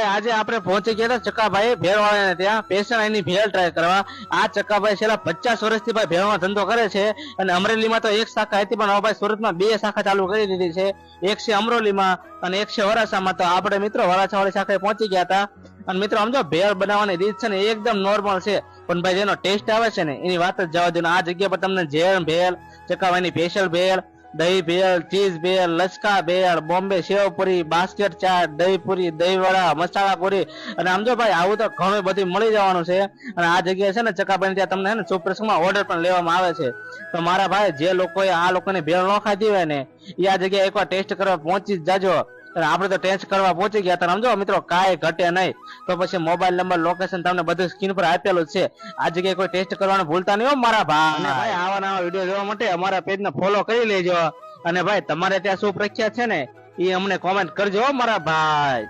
આજે આપણે પહોંચી ગયા હતા ચકાભાઈ ભેળવાળાને ત્યાં સ્પેશિયલ એની ભેળ ટ્રાય કરવા. આ ચકાભાઈ છેલ્લા 50 વર્ષથી ભાઈ ભેળનો ધંધો કરે છે અને અમરેલીમાં તો એક શાખા હતી પણ હવે ભાઈ સુરતમાં 2 શાખા ચાલુ કરી દીધી છે. એક છે અમરોલીમાં અને એક છે વરાછામાં. તો આપણે મિત્રો વરાછાવાળી શાખાએ પહોંચી ગયા હતા. અને મિત્રો સમજો ભેળ બનાવવાની રીત છે ને એકદમ નોર્મલ છે પણ ભાઈ જેનો ટેસ્ટ આવે છે ને એની વાત જ જવા દો. આ જગ્યા પર તમને જેમ ભેળ, ચકાભાઈની સ્પેશિયલ ભેળ, દહીં ભેળ, ચીઝ ભેળ, લચકા ભેળ, બોમ્બે સેવપુરી, બાસ્કેટ ચાટ, દહીં પૂરી, દહીં વડા, મસાલા પૂરી અને આમ જો ભાઈ આવું તો ઘણું બધું મળી જવાનું છે. અને આ જગ્યાએ છે ને ચકાભાઈ ત્યાં તમને છે ને સુપ્રસંગમાં ઓર્ડર પણ લેવામાં આવે છે. તો મારા ભાઈ જે લોકોએ આ લોકોની ભેળ ન ખાધી હોય ને એ આ જગ્યાએ એકવાર ટેસ્ટ કરવા પહોંચી જ જાજો. અને આપણે તો ટેસ્ટ કરવા પહોંચી ગયા હતા. સમજો મિત્રો કાંઈ ઘટે નહીં. તો પછી મોબાઈલ નંબર, લોકેશન તમને બધું સ્ક્રીન પર આપેલું જ છે. આ જગ્યાએ કોઈ ટેસ્ટ કરવાનું ભૂલતા નહીં હો મારા ભાઈ. અને ભાઈ આવા નવા વિડીયો જોવા માટે અમારા પેજને ફોલો કરી લેજો. અને ભાઈ તમારે ત્યાં શું પ્રખ્યાત છે ને એ અમને કોમેન્ટ કરજો મારા ભાઈ.